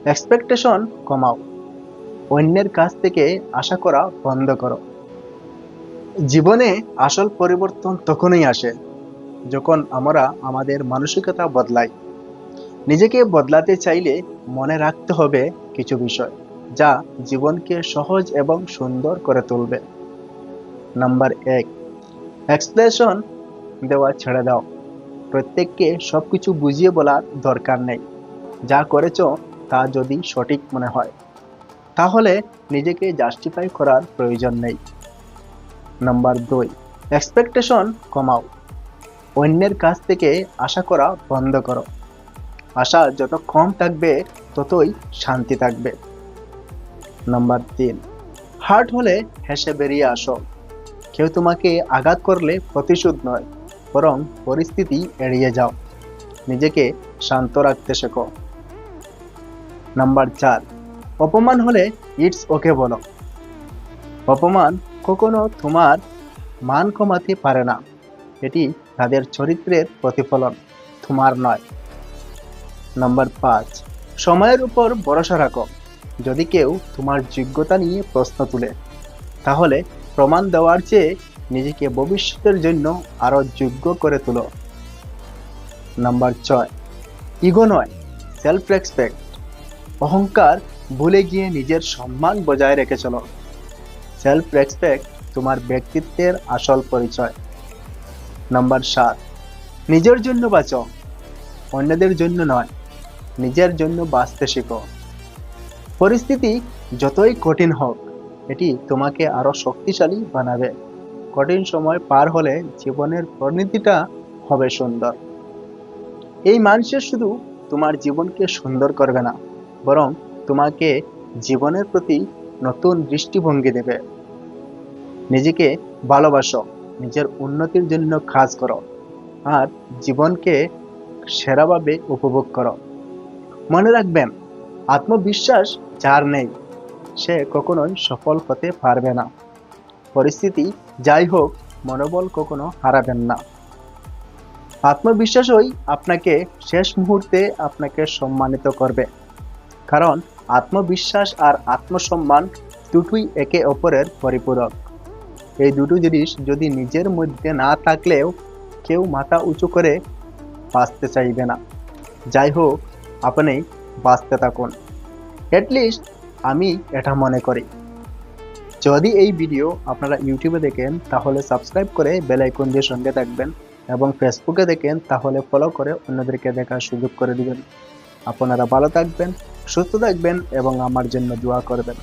Expectation কমাও। অন্যের কাছ থেকে আশা করা বন্ধ করো। জীবনে আসল পরিবর্তন তখনই আসে যখন আমরা আমাদের মানসিকতা বদলাই। নিজেকে বদলাতে চাইলে মনে রাখতে হবে কিছু বিষয় যা জীবনকে সহজ এবং সুন্দর করে তুলবে। নাম্বার 1, এক্সপ্লেনেশন দেওয়া ছেড়ে দাও। প্রত্যেককে সবকিছু বুঝিয়ে বলার দরকার নেই। যা করেছো তা যদি সঠিক মনে হয় তাহলে নিজেকে জাস্টিফাই করার প্রয়োজন নেই। নাম্বার 2, এক্সপেকটেশন কমাও। অন্যের কাছ থেকে আশা করা বন্ধ করো। আশা যত কম থাকবে ততই শান্তি থাকবে। নাম্বার 3, হার্ট হলে হেসে বেরিয়ে আসো। কেউ তোমাকে আঘাত করলে প্রতিশোধ নয়, বরং পরিস্থিতি এড়িয়ে যাও। নিজেকে শান্ত রাখতে শেখো। নাম্বার 4, অপমান হলে ইটস ওকে বলো। অপমান কখনো তোমার মান কমাতে পারে না। এটি তাদের চরিত্রের প্রতিফলন, তোমার নয়। নাম্বার 5, সময়ের উপর ভরসা রাখো। যদি কেউ তোমার যোগ্যতা নিয়ে প্রশ্ন তুলে তাহলে প্রমাণ দেওয়ার চেয়ে নিজেকে ভবিষ্যতের জন্য আরো যোগ্য করে তোলো। নাম্বার 6, ইগো নয়, সেলফ রেসপেক্ট। অহংকার ভুলে গিয়ে নিজের সম্মান বজায় রেখে চলো। সেলফ রেসপেক্ট তোমার ব্যক্তিত্বের আসল পরিচয়। নাম্বার 7, নিজের জন্য বাঁচো, অন্যদের জন্য নয়। নিজের জন্য বাঁচতে শেখো। পরিস্থিতি যতই কঠিন হোক, এটি তোমাকে আরো শক্তিশালী বানাবে। কঠিন সময় পার হলে জীবনের পরিণতিটা হবে সুন্দর। এই মানুষের শুধু তোমার জীবনকে সুন্দর করবে না, বরং তোমাকে জীবনের প্রতি নতুন দৃষ্টিভঙ্গি দেবে। নিজেকে ভালোবাসো, নিজের উন্নতির জন্য কাজ করো, আর জীবনকে সেরাভাবে উপভোগ করো। মনে রাখবেন, আত্মবিশ্বাস যার নেই সে কখনোই সফল হতে পারবে না। পরিস্থিতি যাই হোক, মনোবল কখনো হারাবেন না। আত্মবিশ্বাসই আপনাকে শেষ মুহূর্তে আপনাকে সম্মানিত করবে। কারণ আত্মবিশ্বাস আর আত্মসম্মান দুটোই একে অপরের পরিপূরক। এই দুটো জিনিস যদি নিজের মধ্যে না থাকলেও কেউ মাথা উঁচু করে বাঁচতে চাইবে না। যাই হোক, আপনি বাঁচতে থাকুন। অ্যাটলিস্ট আমি এটা মনে করি। যদি এই ভিডিও আপনারা ইউটিউবে দেখেন তাহলে সাবস্ক্রাইব করে বেল আইকন দিয়ে সঙ্গে থাকবেন, এবং ফেসবুকে দেখেন তাহলে ফলো করে অন্যদেরকে দেখার সুযোগ করে দিবেন। আপনারা ভালো থাকবেন, সুস্থ থাকবেন এবং আমার জন্য দোয়া করবেন।